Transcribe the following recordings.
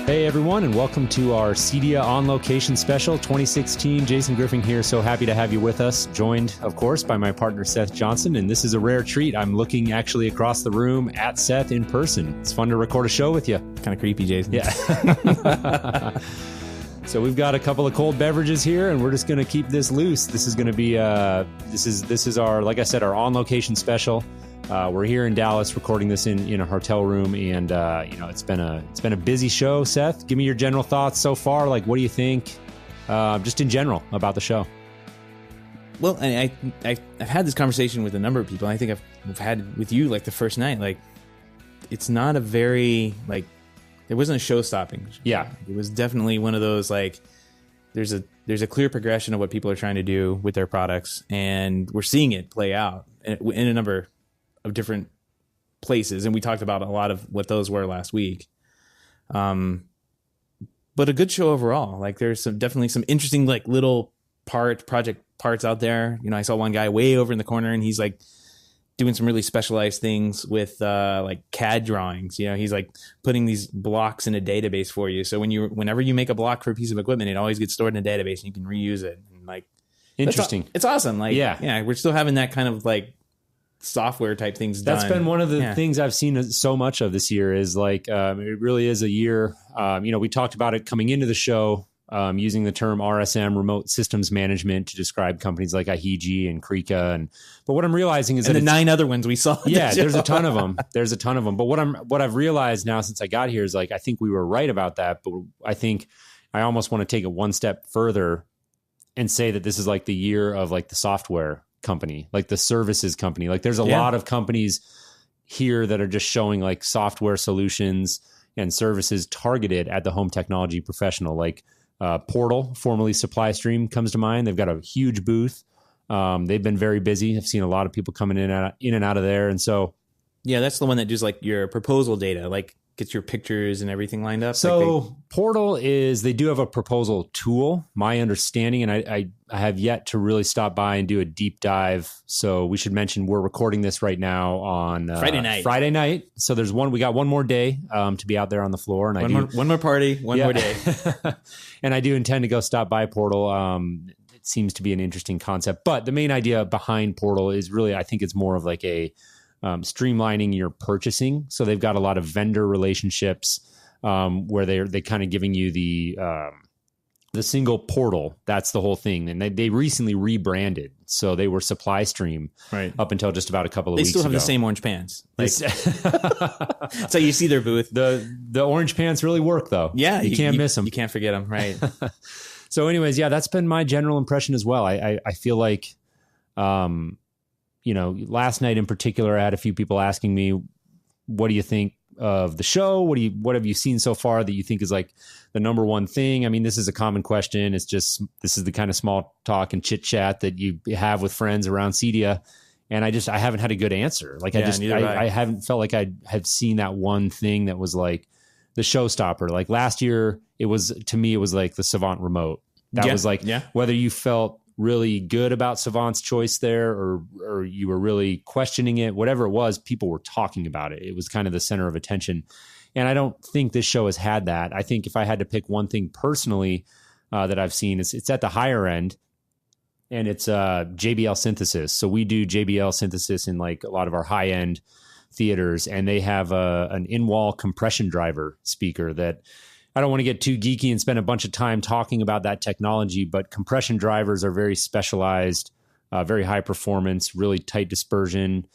Hey everyone, and welcome to our CEDIA On Location Special 2016. Jason Griffin here. So happy to have you with us. Joined, of course, by my partner Seth Johnson. And this is a rare treat. I'm looking actually across the room at Seth in person. It's fun to record a show with you. Kind of creepy, Jason. Yeah. So we've got a couple of cold beverages here, and we're just going to keep this loose. This is going to be this is our, like I said, our On Location Special. We're here in Dallas recording this in a hotel room, and it's been a busy show. Seth, give me your general thoughts so far. Like, what do you think, just in general, about the show? Well, I've had this conversation with a number of people. I think I've had with you like the first night. Like, it's not a very it wasn't a show stopping. Yeah, it was definitely one of those like there's a clear progression of what people are trying to do with their products, and we're seeing it play out in a number of different places, and we talked about a lot of what those were last week. But a good show overall. Like, there's definitely some interesting like little project parts out there. I saw one guy way over in the corner, and he's like doing some really specialized things with like CAD drawings. He's like putting these blocks in a database for you. So whenever you make a block for a piece of equipment, it always gets stored in a database, and you can reuse it. And like, interesting. It's awesome. Like, yeah, we're still having that kind of like software type things done. That's been one of the things I've seen so much of this year is like, it really is a year. We talked about it coming into the show, using the term RSM, remote systems management, to describe companies like IHG and Krika. But what I'm realizing is that the 9 other ones we saw. Yeah, there's a ton of them. But what I've realized now since I got here is like, I think we were right about that. But I think I almost want to take it one step further and say that this is like the year of like the software company, like the services company. Like, there's a lot of companies here that are just showing like software solutions and services targeted at the home technology professional. Like Portal, formerly Supply Stream, comes to mind. They've got a huge booth. They've been very busy. I've seen a lot of people coming in and out of there. And so, yeah, that's the one that does like your proposal data, like gets your pictures and everything lined up. So Portal they do have a proposal tool, my understanding, and I have yet to really stop by and do a deep dive. So we should mention we're recording this right now on Friday night. So we got one more day to be out there on the floor, and one more party, one more day. And I do intend to go stop by Portal. It seems to be an interesting concept, but the main idea behind Portal is really, I think it's more of like a streamlining your purchasing. So they've got a lot of vendor relationships where they kind of giving you the single portal. That's the whole thing. And they recently rebranded. So they were Supply Stream up until just about a couple of weeks ago. They still have the same orange pants. So you see their booth. The orange pants really work, though. Yeah. You can't miss them. You can't forget them. Right. So anyways, yeah, that's been my general impression as well. I feel like, last night in particular, I had a few people asking me, what do you think of the show? What have you seen so far that you think is like the number one thing? I mean, this is a common question. It's just, this is the kind of small talk and chit chat that you have with friends around CEDIA. And I haven't had a good answer. Like, I haven't felt like I have seen that one thing that was like the showstopper. Like last year, to me, it was like the Savant remote. That was like, whether you felt really good about Savant's choice there or you were really questioning it, whatever it was, people were talking about it. It was kind of the center of attention. And I don't think this show has had that. I think if I had to pick one thing personally that I've seen, it's at the higher end, and it's JBL synthesis. So we do JBL synthesis in like a lot of our high end theaters, and they have an in-wall compression driver speaker that I don't want to get too geeky and spend a bunch of time talking about that technology, but compression drivers are very specialized, very high performance, really tight dispersion,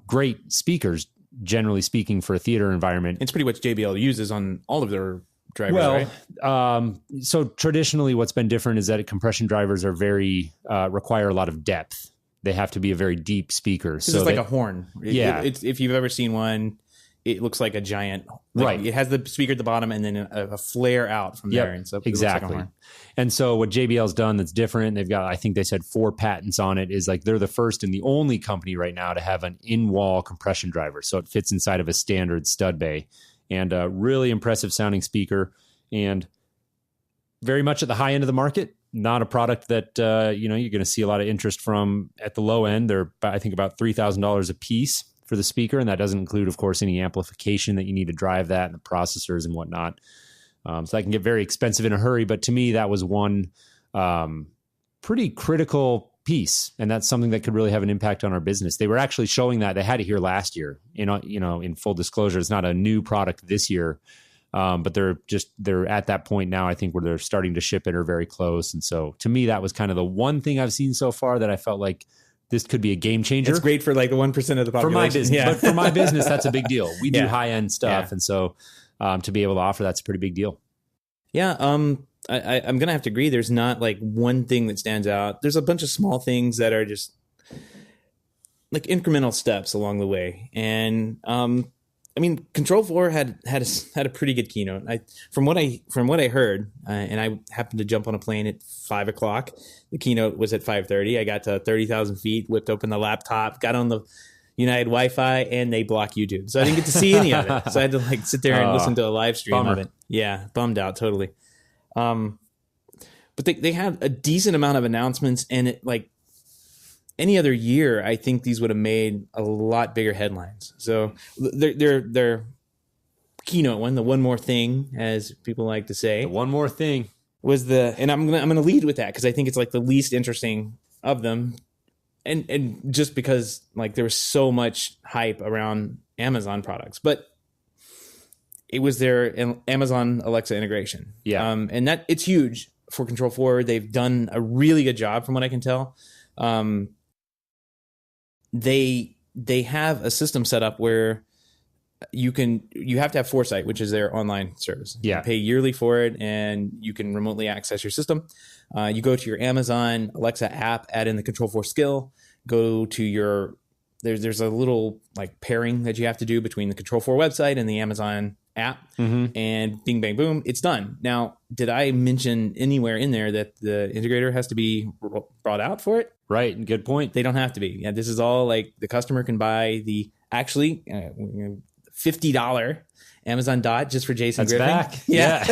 great speakers, generally speaking, for a theater environment. It's pretty much JBL uses on all of their drivers, right? So traditionally what's been different is that compression drivers are require a lot of depth. They have to be a very deep speaker. So it's like a horn. Yeah. If you've ever seen one, it looks like a giant, right? It has the speaker at the bottom and then a flare out from there. And so exactly. It looks like a horn. And so what JBL's done that's different, they've got, I think they said 4 patents on it, is like they're the first and the only company right now to have an in-wall compression driver. So it fits inside of a standard stud bay, and a really impressive sounding speaker, and very much at the high end of the market. Not a product that, you're going to see a lot of interest from at the low end. They're, I think, about $3,000 a piece for the speaker, and that doesn't include, of course, any amplification that you need to drive that and the processors and whatnot. So that can get very expensive in a hurry. But to me, that was one pretty critical piece. And that's something that could really have an impact on our business. They were actually showing that. They had it here last year. In full disclosure, it's not a new product this year. But they're at that point now, I think, where they're starting to ship it or very close. And so to me, that was kind of the one thing I've seen so far that I felt like this could be a game changer. It's great for like the 1% of the population. For my business. Yeah. But for my business, that's a big deal. We do high end stuff. Yeah. And so to be able to offer, that's a pretty big deal. Yeah. I'm going to have to agree. There's not like one thing that stands out. There's a bunch of small things that are just like incremental steps along the way. And, Control4 had a pretty good keynote. From what I heard, and I happened to jump on a plane at 5:00. The keynote was at 5:30. I got to 30,000 feet, whipped open the laptop, got on the United Wi-Fi, and they block YouTube, so I didn't get to see any of it. So I had to like sit there and listen to a live stream of it. Yeah, bummed out totally. But they had a decent amount of announcements, and it like. Any other year, I think these would have made a lot bigger headlines. So their keynote one, the one more thing, as people like to say, the one more thing was and I'm gonna lead with that because I think it's like the least interesting of them, and just because like there was so much hype around Amazon products, but it was their Amazon Alexa integration. Yeah, and that it's huge for Control4. They've done a really good job, from what I can tell. They have a system set up where you have to have Foresight, which is their online service. Yeah. You pay yearly for it, and you can remotely access your system. You go to your Amazon Alexa app, add in the Control4 skill, go to there's a little like pairing that you have to do between the Control4 website and the Amazon app, and bing, bang, boom, it's done. Now, did I mention anywhere in there that the integrator has to be brought out for it? Right. Good point. They don't have to be. Yeah, this is all like the customer can buy the actually $50 Amazon Dot just for Jason That's Griffin. back. Yeah.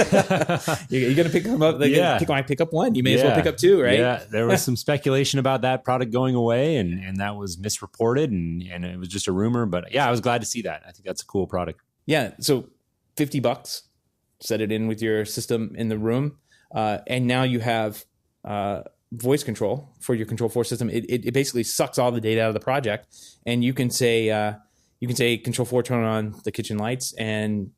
You're going to pick them up. Pick up one. You may as well pick up two, right? Yeah. There was some speculation about that product going away, and that was misreported, and it was just a rumor. But yeah, I was glad to see that. I think that's a cool product. Yeah. So $50, set it in with your system in the room. And now you have voice control for your Control4 system. It basically sucks all the data out of the project, and you can say Control4 turn on the kitchen lights, and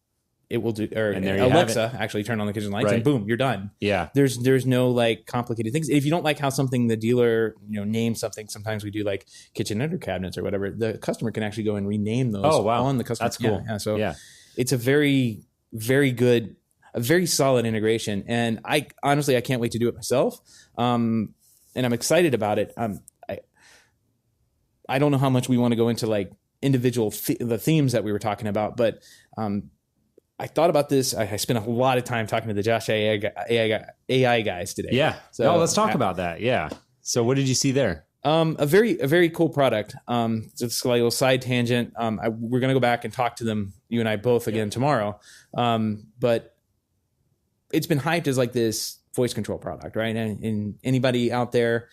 it will do, or Alexa actually turn on the kitchen lights, and boom, you're done. Yeah. There's no like complicated things. If you don't like how something the dealer names something, sometimes we do like kitchen under cabinets or whatever. The customer can actually go and rename those. Oh wow, on the customer. That's cool. Yeah. So it's a very, very good, a very solid integration, and I honestly can't wait to do it myself. And I'm excited about it. I don't know how much we want to go into like individual the themes that we were talking about, but I thought about this. I spent a lot of time talking to the Josh AI guys today. Yeah. So let's talk about that. Yeah. So what did you see there? A very cool product. It's like a little side tangent. We're going to go back and talk to them, you and I both again tomorrow. But it's been hyped as like this voice control product, right? And anybody out there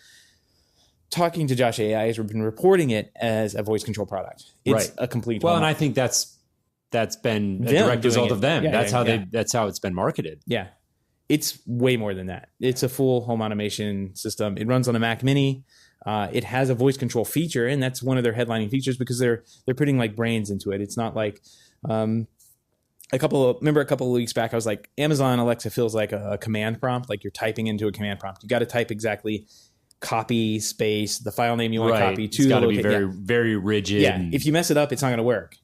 talking to Josh AI has been reporting it as a voice control product. It's a complete. Well, and I think that's been a direct result of them. That's how it's been marketed. Yeah. It's way more than that. It's a full home automation system. It runs on a Mac Mini. It has a voice control feature, and that's one of their headlining features because they're putting like brains into it. It's not like a couple of weeks back I was like, Amazon Alexa feels like a command prompt, like you're typing into a command prompt. You got to type exactly copy space the file name you want to copy to. It's got to be very very rigid. Yeah, if you mess it up, it's not going to work.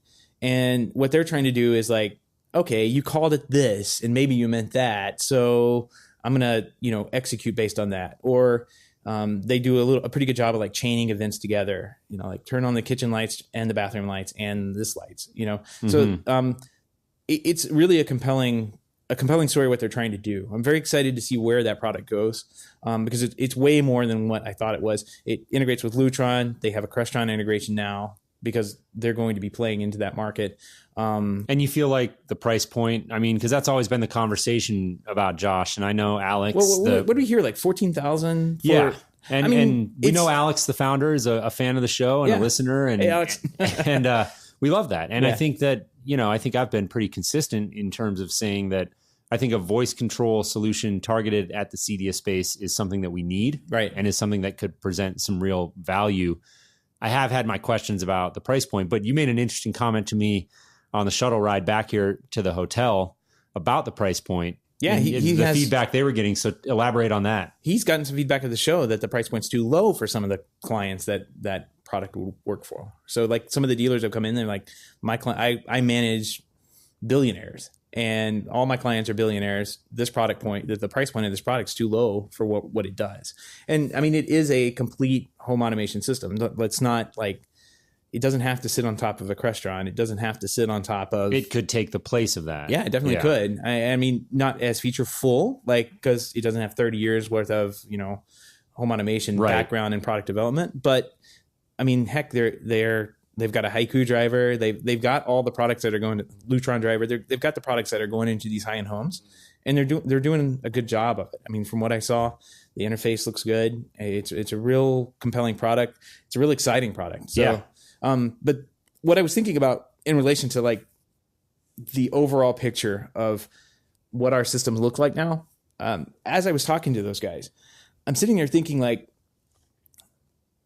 And what they're trying to do is like, okay, you called it this, and maybe you meant that, so I'm gonna execute based on that. Or they do a pretty good job of like chaining events together. Like turn on the kitchen lights and the bathroom lights and this lights. So it's really a compelling story what they're trying to do. I'm very excited to see where that product goes because it's way more than what I thought it was. It integrates with Lutron. They have a Crestron integration now because they're going to be playing into that market. And you feel like the price point, I mean, because that's always been the conversation about Josh. And I know Alex. What do we hear? Like 14,000? Yeah. And we know Alex, the founder, is a fan of the show and a listener. And, hey, Alex. and we love that. And I think that, I think I've been pretty consistent in terms of saying that I think a voice control solution targeted at the CEDIA space is something that we need, right, and is something that could present some real value. I have had my questions about the price point, but you made an interesting comment to me on the shuttle ride back here to the hotel about the price point. Yeah, he the has feedback they were getting. So elaborate on that. He's gotten some feedback at the show that the price point's too low for some of the clients that product would work for. So like some of the dealers have come in, they're like, my client, I manage billionaires, and all my clients are billionaires. This product point, the price point of this product is too low for what it does. And I mean, it is a complete home automation system. Let's not like, it doesn't have to sit on top of a Crestron. It doesn't have to sit on top of. It could take the place of that. Yeah, it definitely could. I mean, not as feature full, like, because it doesn't have 30 years worth of, home automation background and product development. But I mean, heck, they've got a Haiku driver. They've got all the products that are going to Lutron driver. They've got the products that are going into these high end homes, and they're doing a good job of it. I mean, from what I saw, the interface looks good. It's a real compelling product. It's a real exciting product. So, yeah. But what I was thinking about in relation to like the overall picture of what our systems look like now, as I was talking to those guys, I'm sitting there thinking like,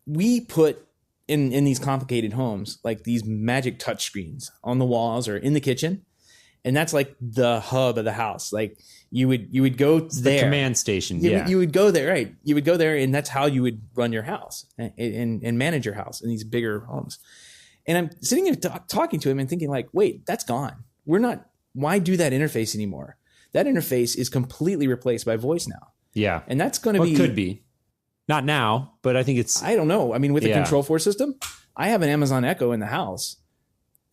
we put in these complicated homes, like these magic touch screens on the walls or in the kitchen. And that's like the hub of the house. Like you would go there. The command station. You would go there, right? You would go there, and that's how you would run your house and manage your house in these bigger homes. And I'm sitting there talking to him and thinking like, wait, that's gone. Why do that interface anymore? That interface is completely replaced by voice now. Yeah. And that's going to be. It could be. Not now, but I think it's. I don't know. I mean, with the Control4 system, I have an Amazon Echo in the house.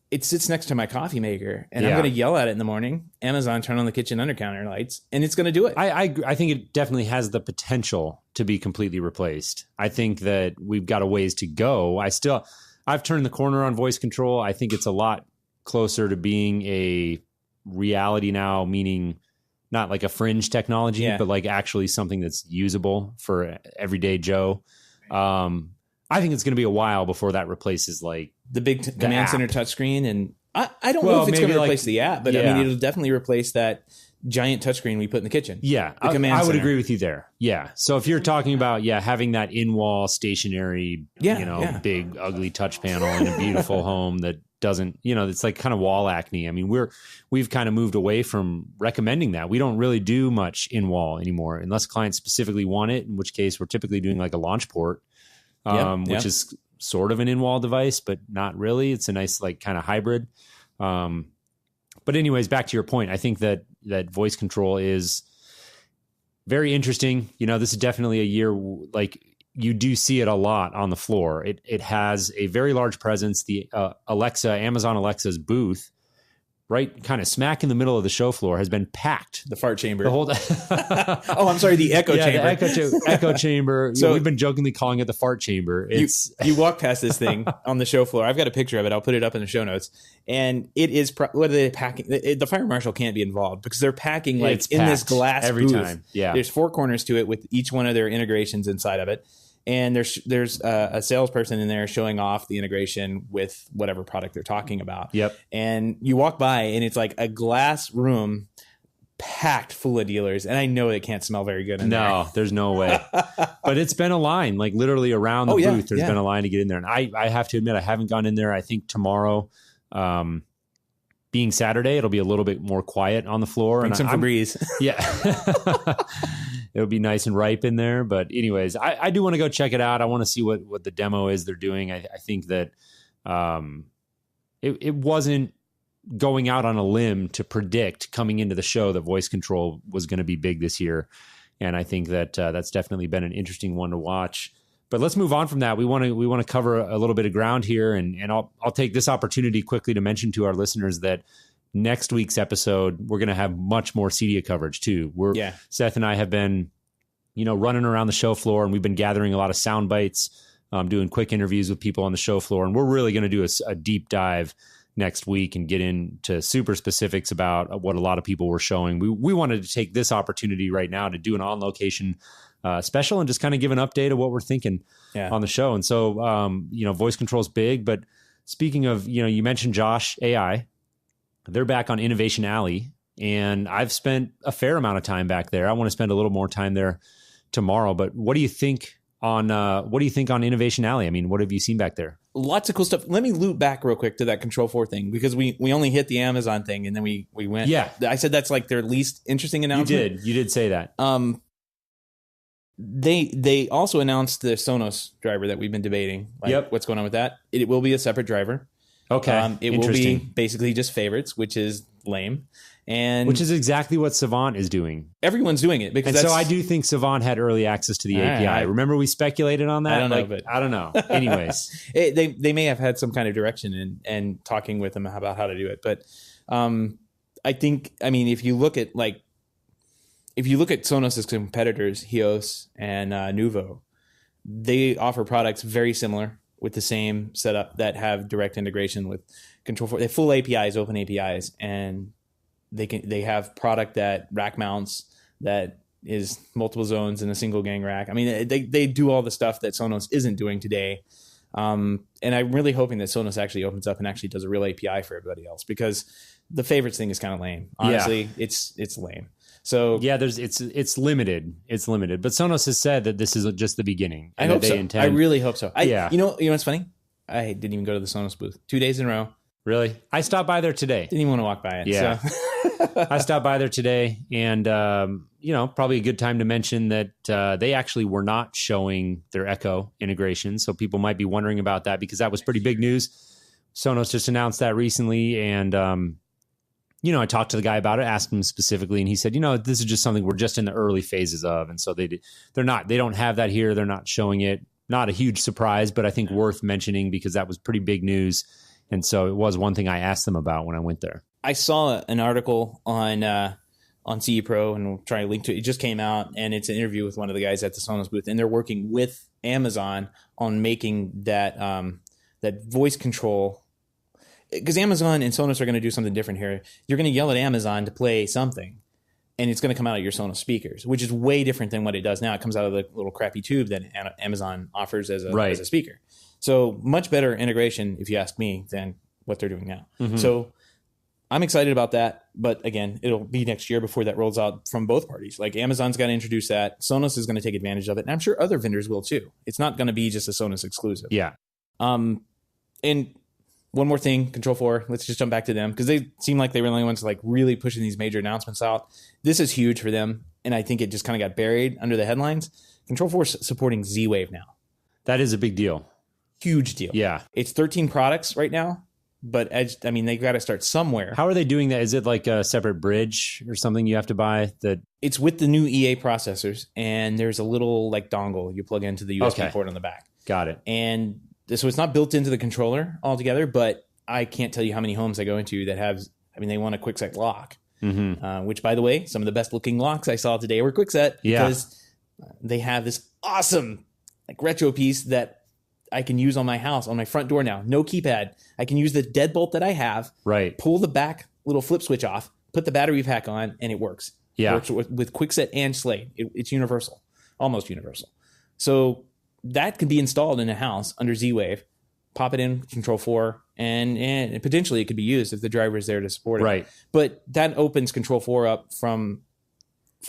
It sits next to my coffee maker, and I'm going to yell at it in the morning. Amazon, turn on the kitchen under counter lights, and it's going to do it. I think it definitely has the potential to be completely replaced. I think that we've got a ways to go. I've turned the corner on voice control. I think it's a lot closer to being a reality now, meaning not like a fringe technology, but like actually something that's usable for everyday Joe. I think it's going to be a while before that replaces like the big command center touchscreen. And I don't know if it's going to replace the app, but I mean, it'll definitely replace that giant touchscreen we put in the kitchen. Yeah. I would agree with you there. Yeah. So if you're talking about, having that in-wall stationary, big ugly touch panel in a beautiful home that doesn't, it's like kind of wall acne. I mean, we've kind of moved away from recommending that. We don't really do much in-wall anymore unless clients specifically want it, in which case we're typically doing like a launch port. Which is sort of an in-wall device, but not really. It's a nice, like, kind of hybrid. But anyways, back to your point, I think that voice control is very interesting. This is definitely a year, like, you do see it a lot on the floor. It has a very large presence. The Amazon Alexa's booth, right kind of smack in the middle of the show floor, has been packed. The fart chamber. The whole oh, I'm sorry, the echo chamber. The echo chamber. So we've been jokingly calling it the fart chamber. You walk past this thing on the show floor. I've got a picture of it. I'll put it up in the show notes. And it is what are they packing? The fire marshal can't be involved because they're packing like in this glass every booth. Time. Yeah. There's 4 corners to it with each one of their integrations inside of it. And there's a salesperson in there showing off the integration with whatever product they're talking about. Yep. And you walk by and it's like a glass room packed full of dealers. And I know it can't smell very good in there. No, there's no way. But it's been a line, like literally around the booth. There's been a line to get in there. And I have to admit, I haven't gone in there. I think tomorrow, being Saturday, it'll be a little bit more quiet on the floor. Bring some Febreze. Yeah. It'll be nice and ripe in there. But anyways, I do want to go check it out. I want to see what the demo is they're doing. I think that it wasn't going out on a limb to predict coming into the show that voice control was going to be big this year. And I think that that's definitely been an interesting one to watch. But let's move on from that. We want to cover a little bit of ground here, and I'll take this opportunity quickly to mention to our listeners that next week's episode we're going to have much more CEDIA coverage too. Seth and I have been, running around the show floor, and we've been gathering a lot of sound bites, doing quick interviews with people on the show floor, and we're really going to do a deep dive next week and get into super specifics about what a lot of people were showing. We wanted to take this opportunity right now to do an on-location special and just kind of give an update of what we're thinking on the show. And so, voice control is big, but speaking of, you mentioned Josh AI, they're back on Innovation Alley and I've spent a fair amount of time back there. I want to spend a little more time there tomorrow. But what do you think on Innovation Alley? I mean, what have you seen back there? Lots of cool stuff. Let me loop back real quick to that Control 4 thing, because we only hit the Amazon thing and then we went. Yeah. I said that's like their least interesting announcement. You did say that. They also announced the Sonos driver that we've been debating. Like, what's going on with that? It will be a separate driver. Okay. It will be basically just favorites, which is lame. And which is exactly what Savant is doing. Everyone's doing it because so I do think Savant had early access to the API. Remember we speculated on that? I don't know, but I don't know. Anyways, they may have had some kind of direction and talking with them about how to do it. But if you look at Sonos' competitors, Hios and Nuvo, they offer products very similar with the same setup that have direct integration with Control 4. They have full APIs, open APIs, and they have product that rack mounts that is multiple zones in a single gang rack. I mean, they do all the stuff that Sonos isn't doing today. And I'm really hoping that Sonos actually opens up and actually does a real API for everybody else, because the favorites thing is kind of lame. Honestly, it's lame. So yeah, it's limited. It's limited. But Sonos has said that this is just the beginning. I hope so. I really hope so. You know what's funny? I didn't even go to the Sonos booth 2 days in a row. Really? I stopped by there today. Didn't even want to walk by it. Yeah. So. I stopped by there today, and probably a good time to mention that they actually were not showing their Echo integration. So people might be wondering about that, because that was pretty big news. Sonos just announced that recently, and I talked to the guy about it, asked him specifically, and he said, this is just something we're just in the early phases of, and so they don't have that here. They're not showing it. Not a huge surprise, but I think worth mentioning because that was pretty big news. And so it was one thing I asked them about when I went there. I saw an article on CE Pro, and we'll try to link to it. It just came out, and it's an interview with one of the guys at the Sonos booth, and they're working with Amazon on making that voice control. Because Amazon and Sonos are going to do something different here. You're going to yell at Amazon to play something, and it's going to come out of your Sonos speakers, which is way different than what it does now. It comes out of the little crappy tube that Amazon offers as a speaker. So much better integration, if you ask me, than what they're doing now. Mm-hmm. So I'm excited about that. But again, it'll be next year before that rolls out from both parties. Like Amazon's got to introduce that. Sonos is going to take advantage of it. And I'm sure other vendors will too. It's not going to be just a Sonos exclusive. Yeah. And one more thing, Control 4, let's just jump back to them, because they seem like they were the only ones like really pushing these major announcements out. This is huge for them, and I think it just kind of got buried under the headlines. Control 4 is supporting Z-Wave now. That is a big deal. Huge deal. Yeah. It's 13 products right now, but they've got to start somewhere. How are they doing that? Is it like a separate bridge or something you have to buy? It's with the new EA processors, and there's a little like dongle you plug into the USB port on the back. Got it. And so it's not built into the controller altogether, but I can't tell you how many homes I go into that have, they want a QuickSet lock, which, by the way, some of the best looking locks I saw today were QuickSet, because they have this awesome like retro piece that I can use on my house, on my front door now. No keypad. I can use the deadbolt that I have, pull the back little flip switch off, put the battery pack on, and it works. Yeah. It works with QuickSet and Slade. It's universal, almost universal. So that could be installed in a house under Z-Wave, pop it in Control 4, and potentially it could be used if the driver is there to support it. Right. But that opens Control 4 up from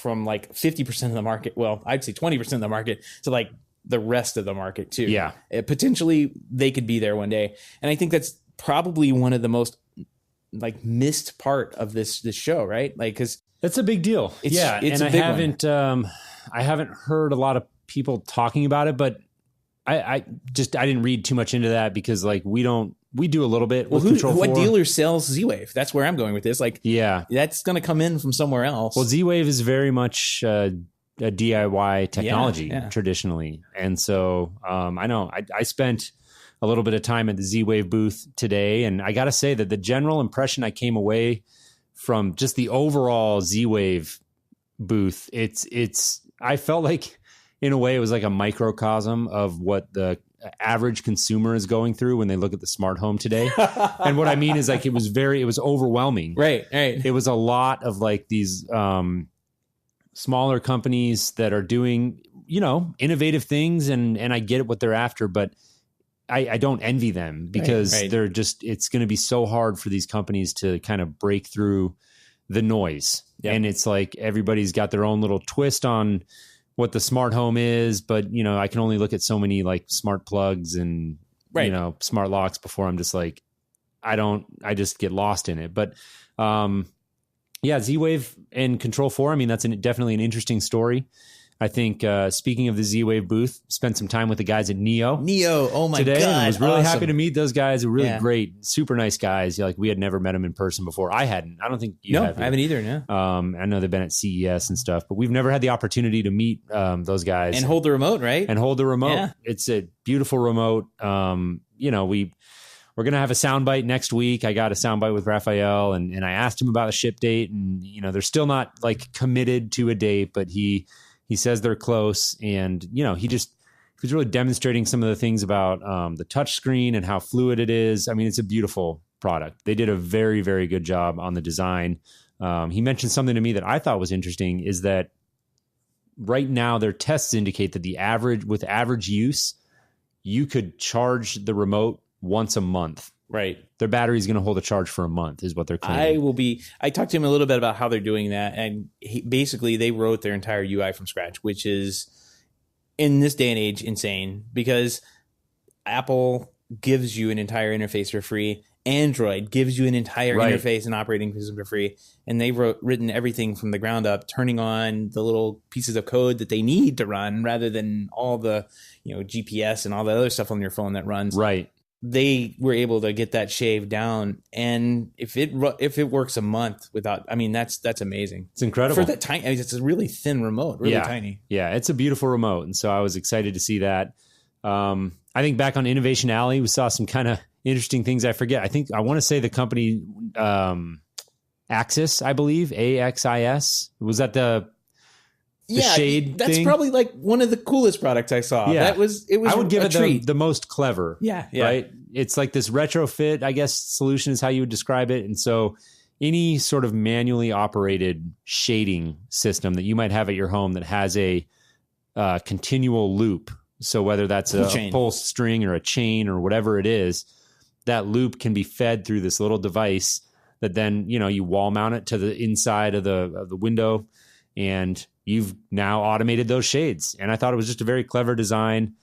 like 50% of the market. Well, I'd say 20% of the market to like the rest of the market too. Yeah. Potentially they could be there one day. And I think that's probably one of the most like missed part of this show, right? Like, cause that's a big deal. It's and I haven't heard a lot of people talking about it, but I didn't read too much into that, because like we do a little bit with Control 4. What dealer sells Z-Wave? That's where I'm going with this. Like, that's going to come in from somewhere else. Well, Z-Wave is very much a DIY technology traditionally. And so I know I spent a little bit of time at the Z-Wave booth today, and I got to say that the general impression I came away from just the overall Z-Wave booth, I felt like in a way it was like a microcosm of what the average consumer is going through when they look at the smart home today. And what I mean is like it was overwhelming. Right. It was a lot of like these smaller companies that are doing, innovative things, and I get what they're after, but I don't envy them, because they're just, it's going to be so hard for these companies to kind of break through the noise. Yep. And it's like everybody's got their own little twist on what the smart home is, but you know, I can only look at so many like smart plugs and you know, smart locks before I'm just like, I just get lost in it. But yeah, Z-Wave and Control 4, I mean, that's definitely an interesting story. I think speaking of the Z-Wave booth, spent some time with the guys at Neo. Oh my today, God. And was really awesome. happy to meet those guys. They're really great, super nice guys. Like we had never met them in person before. I hadn't. I don't think you have. I haven't either. No. I know they've been at CES and stuff, but we've never had the opportunity to meet those guys and hold the remote, right? And hold the remote. Yeah. It's a beautiful remote. You know, we're going to have a soundbite next week. I got a soundbite with Raphael and I asked him about a ship date, and you know, they're still not like committed to a date, but he says they're close, and you know, he was really demonstrating some of the things about the touch screen and how fluid it is. I mean, it's a beautiful product. They did a very, very good job on the design. He mentioned something to me that I thought was interesting, is that right now their tests indicate that with average use, you could charge the remote once a month. Right. Their battery is going to hold a charge for a month, is what they're claiming. I talked to him a little bit about how they're doing that. And basically they wrote their entire UI from scratch, which is in this day and age insane, because Apple gives you an entire interface for free. Android gives you an entire interface and operating system for free. And they've written everything from the ground up, turning on the little pieces of code that they need to run rather than all the, you know, GPS and all the other stuff on your phone that runs. Right. They were able to get that shaved down, and if it works a month without, I mean, that's amazing. It's incredible for that tiny. I mean, it's a really thin remote, really tiny. Yeah, it's a beautiful remote, and so I was excited to see that. I think back on Innovation Alley, we saw some kind of interesting things. I forget. I want to say the company Axis, I believe, AXIS. Was that the shade that's thing? Probably like one of the coolest products I saw. Yeah. It was I would give it the most clever. Yeah. Right. It's like this retrofit, I guess, solution is how you would describe it. And so any sort of manually operated shading system that you might have at your home that has a continual loop. So whether that's a pulse string or a chain or whatever it is, that loop can be fed through this little device that then, you know, you wall mount it to the inside of the window, and you've now automated those shades. And I thought it was just a very clever design.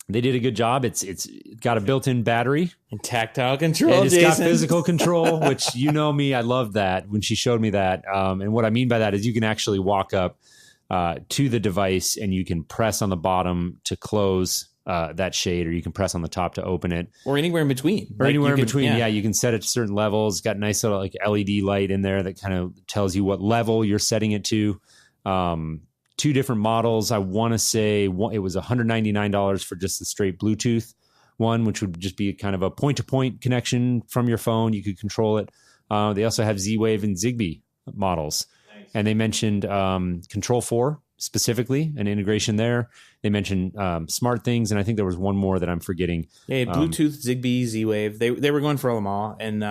They did a good job. It's got a built-in battery and tactile control. And it's Jason. got physical control, which, you know me, I love that when she showed me that. And what I mean by that is you can actually walk up to the device and you can press on the bottom to close that shade, or you can press on the top to open it, or anywhere in between. Yeah, you can set it to certain levels. It's got a nice little like LED light in there that kind of tells you what level you're setting it to. Two different models. I want to say it was $199 for just the straight Bluetooth one, which would just be kind of a point-to-point connection from your phone. You could control it. They also have Z-Wave and Zigbee models. Nice. And they mentioned Control 4 specifically, an integration there. They mentioned smart things, and I think there was one more that I'm forgetting. Yeah, Bluetooth, Zigbee, Z-Wave. They were going for them all. And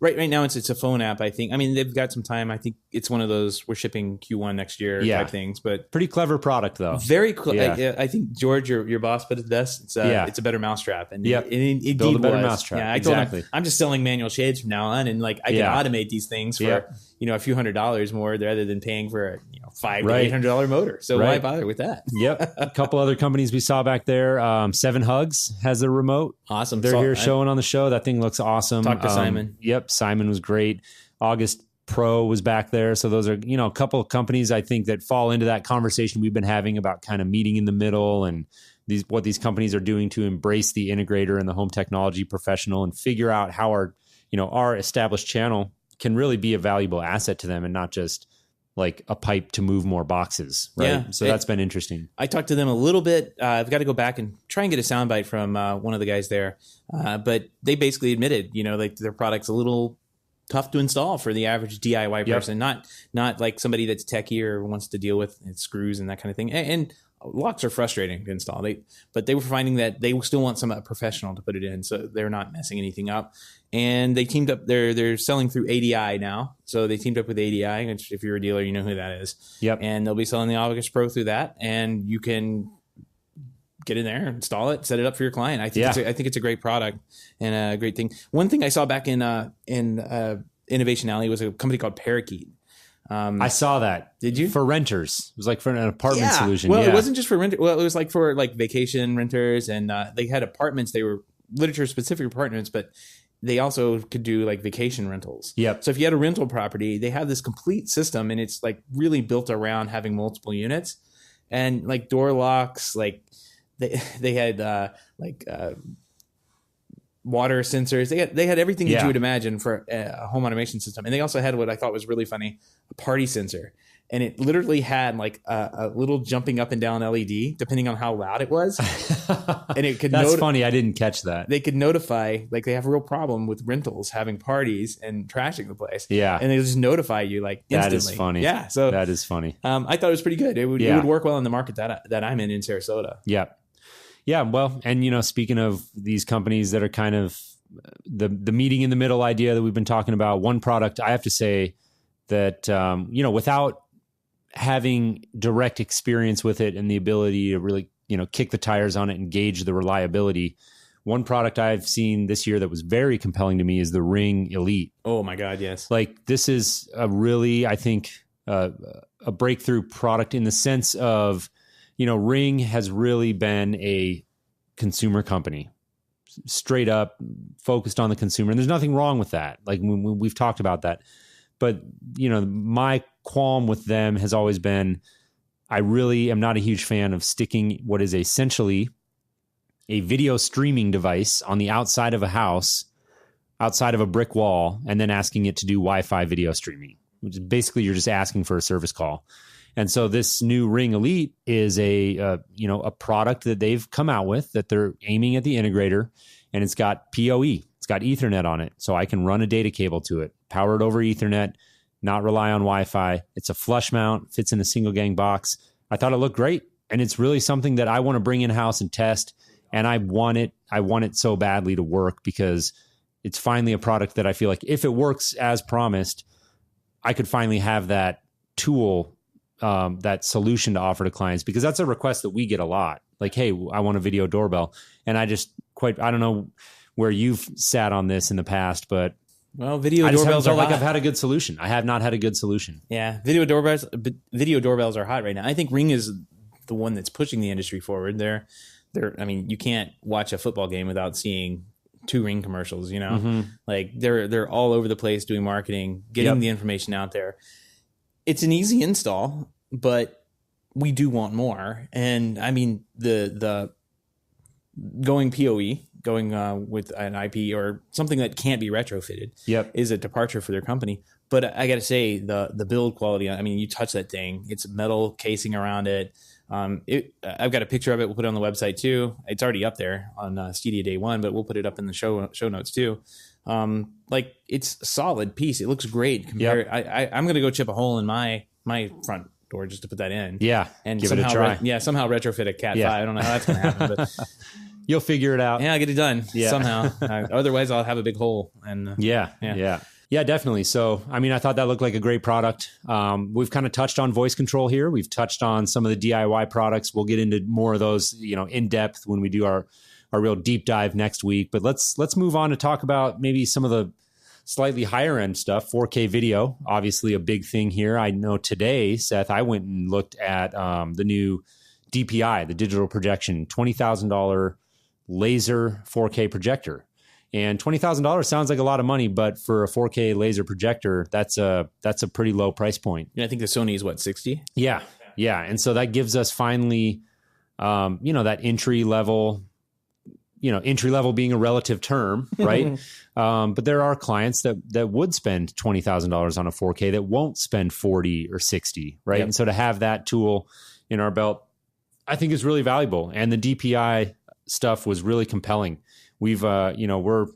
right now it's a phone app, I think. I mean, they've got some time. I think it's one of those we're shipping Q1 next year type things. But pretty clever product, though. Very cool. I think George, your boss, put it best. It's a better mousetrap. And it build a better mousetrap. Yeah, I told him I'm just selling manual shades from now on, and like I can automate these things for a few $100s more rather than paying for a $500 to $800 motor. So why bother with that? Yep. A couple other companies we saw back there. 7 Hugs has a remote. Awesome. They're here showing on the show. That thing looks awesome. Talk to Simon. Yep. Simon was great. August Pro was back there. So those are, a couple of companies I think that fall into that conversation we've been having about kind of meeting in the middle and what these companies are doing to embrace the integrator and the home technology professional and figure out how our established channel can really be a valuable asset to them and not just like a pipe to move more boxes. Right. Yeah, so that's been interesting. I talked to them a little bit. I've got to go back and try and get a soundbite from one of the guys there. But they basically admitted, like their product's a little tough to install for the average DIY person, not like somebody that's techie or wants to deal with screws and that kind of thing. And locks are frustrating to install. But they were finding that they still want some professional to put it in, so they're not messing anything up. And they teamed up. They're selling through ADI now, so they teamed up with ADI. Which, if you're a dealer, you know who that is. Yep. And they'll be selling the August Pro through that, and you can get in there, install it, set it up for your client. I think it's a great product and a great thing. One thing I saw back in Innovation Alley was a company called Parakeet. I saw that. Did you? For renters. It was like for an apartment solution. Well, it wasn't just for renter. Well, it was like for like vacation renters, and they had apartments. They were literature specific apartments, but they also could do like vacation rentals. Yep. So if you had a rental property, they have this complete system, and it's like really built around having multiple units and like door locks. Like they had water sensors. They had everything that you would imagine for a home automation system. And they also had what I thought was really funny, a party sensor. And it literally had like a little jumping up and down LED, depending on how loud it was. And it could That's funny. I didn't catch that. They could notify, like they have a real problem with rentals having parties and trashing the place. Yeah. And they just notify you like instantly. That is funny. Yeah. So that is funny. I thought it was pretty good. It would work well in the market that I'm in Sarasota. Yeah. Yeah, well, and speaking of these companies that are kind of the meeting in the middle idea that we've been talking about, one product, I have to say that without having direct experience with it and the ability to really kick the tires on it and gauge the reliability, one product I've seen this year that was very compelling to me is the Ring Elite. Oh my God, yes! Like this is a really, I think, a breakthrough product in the sense of, Ring has really been a consumer company, straight up focused on the consumer. And there's nothing wrong with that. Like we've talked about that. But, my qualm with them has always been, I really am not a huge fan of sticking what is essentially a video streaming device on the outside of a house, outside of a brick wall, and then asking it to do Wi-Fi video streaming, which is basically you're just asking for a service call. And so this new Ring Elite is a product that they've come out with that they're aiming at the integrator, and it's got PoE. It's got Ethernet on it, so I can run a data cable to it, power it over Ethernet, not rely on Wi-Fi. It's a flush mount, fits in a single gang box. I thought it looked great, and it's really something that I want to bring in-house and test, and I want it so badly to work because it's finally a product that I feel like if it works as promised, I could finally have that tool, that solution to offer to clients, because that's a request that we get a lot. Like, hey, I want a video doorbell. And I don't know where you've sat on this in the past, but video doorbells are like hot. I've had a good solution. I have not had a good solution. Yeah. Video doorbells are hot right now. I think Ring is the one that's pushing the industry forward. You can't watch a football game without seeing 2 Ring commercials, Mm-hmm. like they're all over the place doing marketing, getting the information out there. It's an easy install, but we do want more. And I mean, the going PoE, going with an IP or something that can't be retrofitted is a departure for their company. But I got to say, the build quality, I mean, you touch that thing, it's metal casing around it. I've got a picture of it. We'll put it on the website too. It's already up there on CEDIA Day 1, but we'll put it up in the show notes too. It's a solid piece. It looks great. I'm going to go chip a hole in my front door just to put that in. Yeah. And give it a try. Somehow retrofit a Cat 5. I don't know how that's going to happen, but you'll figure it out. Yeah, I'll get it done somehow. Otherwise I'll have a big hole. And Yeah, definitely. So, I mean, I thought that looked like a great product. We've kind of touched on voice control here. We've touched on some of the DIY products. We'll get into more of those, in depth when we do our real deep dive next week. But let's move on to talk about maybe some of the slightly higher end stuff. 4K video, obviously a big thing here. I know today, Seth, I went and looked at the new DPI, the digital projection, $20,000 laser 4K projector. And $20,000 sounds like a lot of money, but for a 4K laser projector, that's a pretty low price point. Yeah, I think the Sony is what, 60? Yeah. And so that gives us finally, that entry level being a relative term, right? But there are clients that would spend $20,000 on a 4K that won't spend 40 or 60, right? Yep. And so to have that tool in our belt, I think is really valuable. And the DPI stuff was really compelling. We're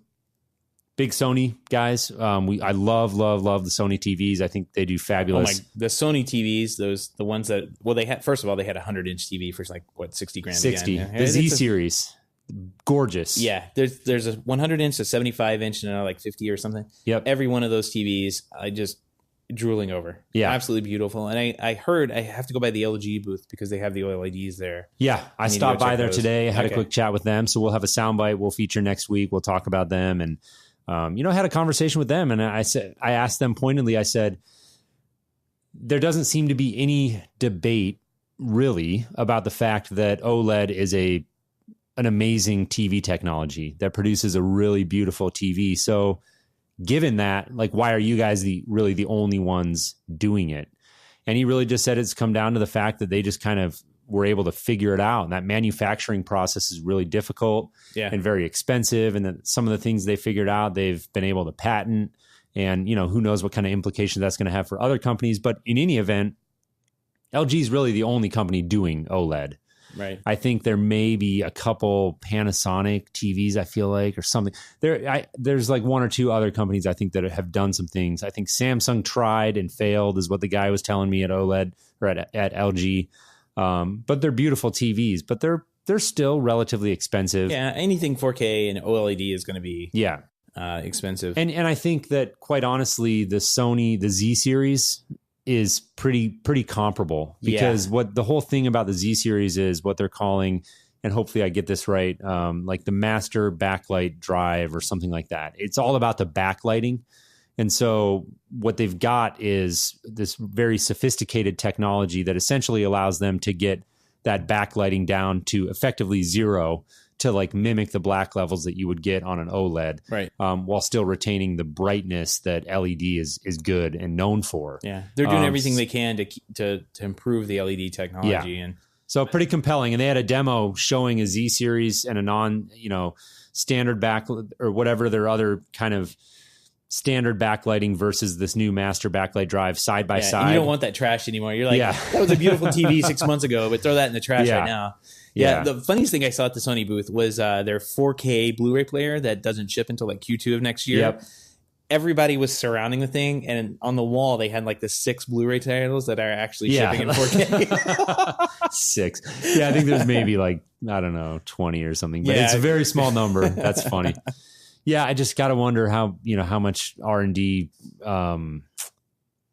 big Sony guys. I love the Sony TVs. I think they do fabulous. The Sony TVs, the ones that, they had 100-inch TV for like what, 60 grand. 60. Again. The Z series, gorgeous. Yeah, there's a 100-inch, a 75-inch, and like 50 or something. Yep. Every one of those TVs, I just drooling over. Yeah, absolutely beautiful. And I heard I have to go by the LG booth because they have the OLEDs there. Yeah, I stopped by there today. I had a quick chat with them, so we'll have a soundbite we'll feature next week. We'll talk about them, and I had a conversation with them, and I asked them pointedly, I said, there doesn't seem to be any debate really about the fact that OLED is an amazing TV technology that produces a really beautiful TV. So given that, like, why are you guys really the only ones doing it? And he really just said it's come down to the fact that they just kind of were able to figure it out. And that manufacturing process is really difficult and very expensive. And then some of the things they figured out, they've been able to patent. And, who knows what kind of implications that's going to have for other companies. But in any event, LG is really the only company doing OLED. Right. I think there may be a couple Panasonic TVs, I feel like, or something. There's like one or two other companies I think that have done some things. I think Samsung tried and failed is what the guy was telling me at OLED or at LG. But they're beautiful TVs, but they're still relatively expensive. Yeah, anything 4K and OLED is going to be expensive. And I think that, quite honestly, the Z series is pretty comparable, because what the whole thing about the Z series is what they're calling, and hopefully I get this right, like the master backlight drive or something like that. It's all about the backlighting. And so what they've got is this very sophisticated technology that essentially allows them to get that backlighting down to effectively zero, to like mimic the black levels that you would get on an OLED, right? While still retaining the brightness that LED is good and known for. Yeah, they're doing everything they can to improve the LED technology, and so pretty compelling. And they had a demo showing a Z series and a non, standard back or whatever their other kind of standard backlighting versus this new master backlight drive side by side. And you don't want that trash anymore. You're like, that was a beautiful TV 6 months ago, but throw that in the trash right now. Yeah, the funniest thing I saw at the Sony booth was their 4K Blu-ray player that doesn't ship until like Q2 of next year. Yep. Everybody was surrounding the thing, and on the wall they had like the 6 Blu-ray titles that are actually shipping in 4K. 6. Yeah, I think there's maybe like, I don't know, 20 or something, but it's a very small number. That's funny. Yeah, I just got to wonder how much R&D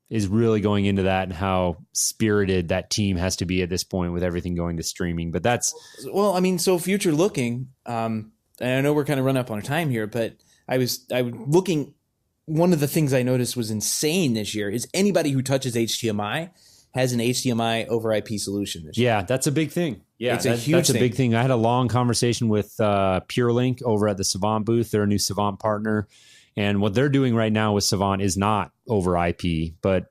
is really going into that, and how spirited that team has to be at this point with everything going to streaming. But that's... Well, I mean, so future looking, and I know we're kind of run up on our time here, but I was looking, one of the things I noticed was insane this year is anybody who touches HDMI has an HDMI over IP solution this year. Yeah, that's a big thing. Yeah, that's a big thing. I had a long conversation with PureLink over at the Savant booth. They're a new Savant partner. And what they're doing right now with Savant is not over IP, but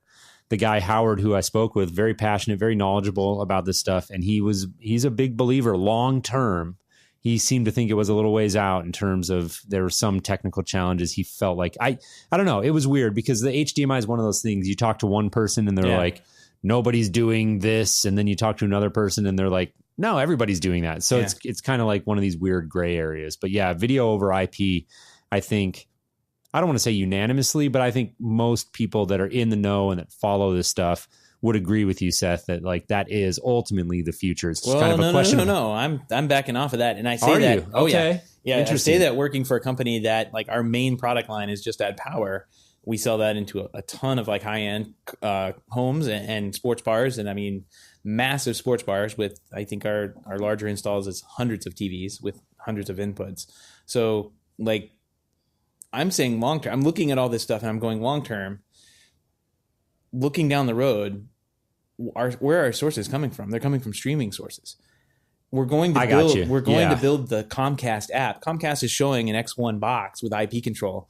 the guy Howard, who I spoke with, very passionate, very knowledgeable about this stuff. And he's a big believer long term. He seemed to think it was a little ways out in terms of there were some technical challenges. He felt like, I don't know. It was weird because the HDMI is one of those things. You talk to one person and they're like, nobody's doing this. And then you talk to another person and they're like, no, everybody's doing that. So it's kind of like one of these weird gray areas. But yeah, video over IP, I think, I don't want to say unanimously, but I think most people that are in the know and that follow this stuff would agree with you, Seth, that like that is ultimately the future. It's just kind of a question. No. I'm backing off of that, and I say Are that. You? Okay. Yeah. I say that working for a company that like our main product line is just add power. We sell that into a ton of like high end homes and sports bars, and I mean massive sports bars with I think our larger installs is hundreds of TVs with hundreds of inputs. So like I'm saying long term. I'm looking at all this stuff and I'm going long term. Looking down the road, where are our sources coming from? They're coming from streaming sources. We're going to build the Comcast app. Comcast is showing an X1 box with IP control.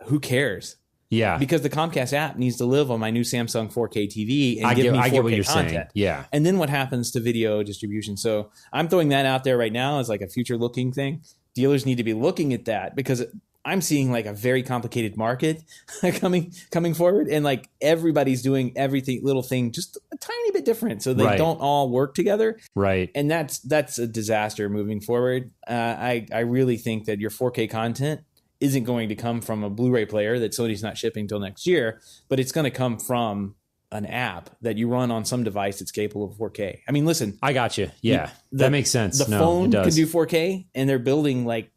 Who cares? Yeah, because the Comcast app needs to live on my new Samsung 4K TV and give me 4K get what you're content. Saying. Yeah, and then what happens to video distribution? So I'm throwing that out there right now as like a future looking thing. Dealers need to be looking at that because I'm seeing like a very complicated market coming forward, and like everybody's doing everything little thing just a tiny bit different, so they don't all work together. Right, and that's a disaster moving forward. I really think that your 4K content isn't going to come from a Blu-ray player that Sony's not shipping till next year, but it's going to come from an app that you run on some device that's capable of 4K. I mean, listen, I got you. Yeah, that makes sense. The phone can do 4K, and they're building like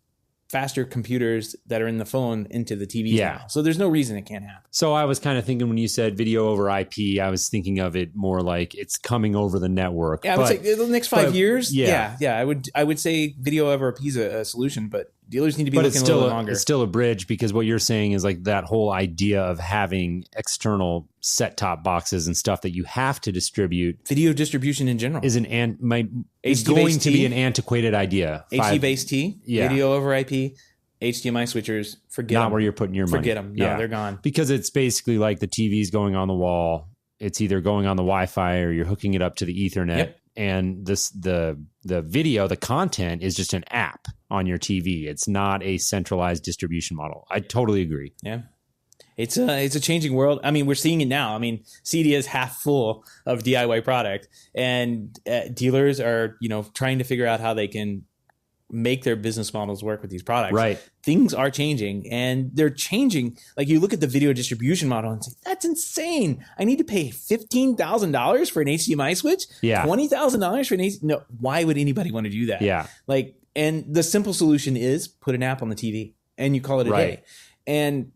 faster computers that are in the phone into the TVs now. So there's no reason it can't happen. So I was kind of thinking when you said video over IP, I was thinking of it more like it's coming over the network. Yeah, I would say the next 5 years. Yeah. I would say video over IP is a solution, but dealers need to be but looking a little longer. It's still a bridge, because what you're saying is like that whole idea of having external set-top boxes and stuff that you have to distribute. Video distribution in general is going to be an antiquated idea. HD-based T, video over IP, HDMI switchers, forget Not them. where you're putting your money. Forget them. No, they're gone. Because it's basically like the TV's going on the wall. It's either going on the Wi-Fi or you're hooking it up to the Ethernet. Yep. And the video, the content is just an app on your TV. It's not a centralized distribution model. I totally agree. Yeah. It's a changing world. I mean, we're seeing it now. I mean, CEDIA is half full of DIY product, and dealers are, trying to figure out how they can make their business models work with these products. Right. Things are changing, and they're changing. Like, you look at the video distribution model and say, that's insane. I need to pay $15,000 for an HDMI switch? Yeah. $20,000 for an HDMI? No, why would anybody want to do that? Yeah. Like, and the simple solution is put an app on the TV and you call it a day. And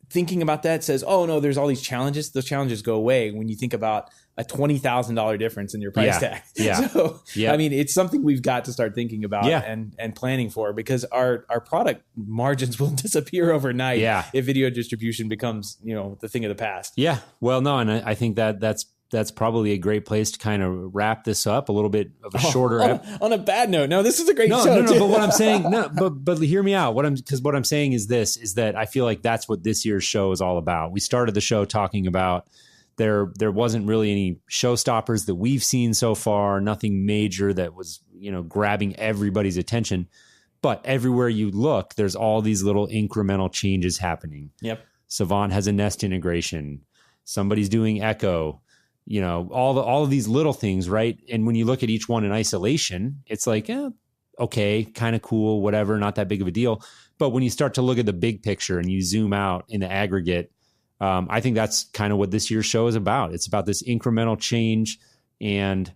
thinking about that says, oh no, there's all these challenges. Those challenges go away when you think about a $20,000 difference in your price tag. Yeah. So, I mean, it's something we've got to start thinking about and planning for, because our product margins will disappear overnight if video distribution becomes, the thing of the past. Yeah. Well, no, and I think that's probably a great place to kind of wrap this up. A little bit of a shorter. On a bad note, no, this is a great show. No. But what I'm saying, but hear me out. What I'm saying is that I feel like that's what this year's show is all about. We started the show talking about there wasn't really any showstoppers that we've seen so far. Nothing major that was grabbing everybody's attention. But everywhere you look, there's all these little incremental changes happening. Yep. Savant has a Nest integration. Somebody's doing Echo. All of these little things, right? And when you look at each one in isolation, it's like, okay, kind of cool, whatever, not that big of a deal. But when you start to look at the big picture and you zoom out in the aggregate, I think that's kind of what this year's show is about. It's about this incremental change. And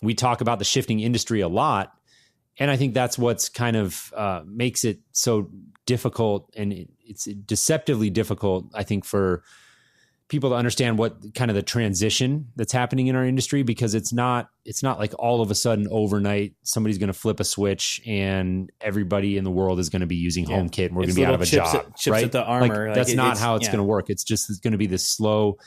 we talk about the shifting industry a lot. And I think that's what's kind of makes it so difficult. And it's deceptively difficult, I think, for people to understand what kind of the transition that's happening in our industry, because it's not like all of a sudden overnight somebody's going to flip a switch and everybody in the world is going to be using HomeKit and we're going to be out of a job. Chips at the armor. Like, that's not how it's going to work. It's going to be this slow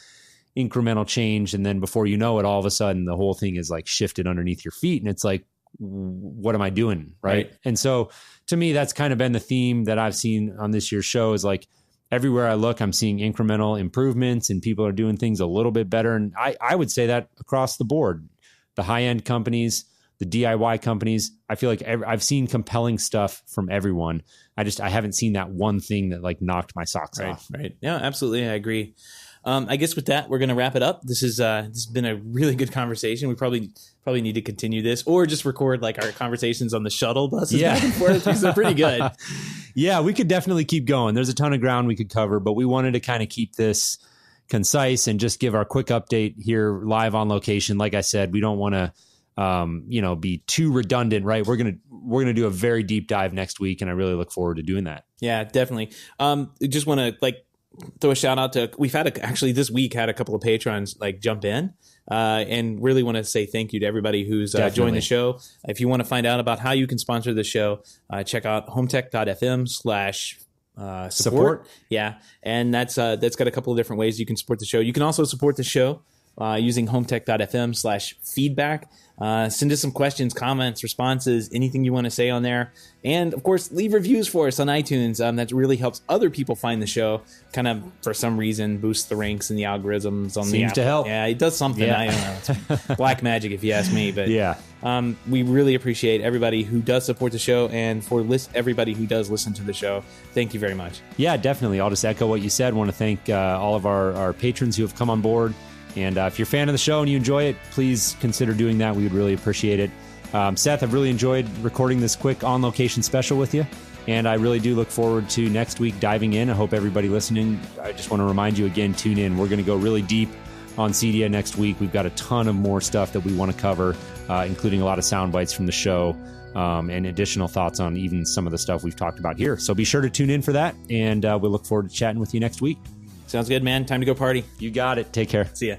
incremental change. And then before you know it, all of a sudden the whole thing is like shifted underneath your feet. And it's like, what am I doing? Right. And so to me, that's kind of been the theme that I've seen on this year's show, is like, everywhere I look, I'm seeing incremental improvements and people are doing things a little bit better. And I would say that across the board, the high-end companies, the DIY companies, I feel like I've seen compelling stuff from everyone. I haven't seen that one thing that like knocked my socks off. Right. Yeah, absolutely. I agree. I guess with that, we're going to wrap it up. This has been a really good conversation. We probably need to continue this, or just record like our conversations on the shuttle buses back and forth, because they're pretty good. Yeah, we could definitely keep going. There's a ton of ground we could cover, but we wanted to kind of keep this concise and just give our quick update here live on location. Like I said, we don't want to be too redundant, right? We're gonna do a very deep dive next week, and I really look forward to doing that. Yeah, definitely. Just want to throw a shout out to, we've had this week had a couple of patrons jump in, and really want to say thank you to everybody who's joined the show. If you want to find out about how you can sponsor the show, check out HomeTech.fm /support. Yeah. And that's got a couple of different ways you can support the show. You can also support the show using HomeTech.fm /feedback. Send us some questions, comments, responses, anything you want to say on there. And of course, leave reviews for us on iTunes. That really helps other people find the show, kind of for some reason, boosts the ranks and the algorithms on the app. Seems to help. Yeah, it does something. Yeah. I don't know. It's black magic if you ask me. But yeah, we really appreciate everybody who does support the show, and for everybody who does listen to the show. Thank you very much. Yeah, definitely. I'll just echo what you said. I want to thank all of our patrons who have come on board. And if you're a fan of the show and you enjoy it, please consider doing that. We would really appreciate it. Seth, I've really enjoyed recording this quick on-location special with you. And I really do look forward to next week diving in. I hope everybody listening, I just want to remind you again, tune in. We're going to go really deep on CEDIA next week. We've got a ton of more stuff that we want to cover, including a lot of sound bites from the show and additional thoughts on even some of the stuff we've talked about here. So be sure to tune in for that. And we'll look forward to chatting with you next week. Sounds good, man. Time to go party. You got it. Take care. See ya.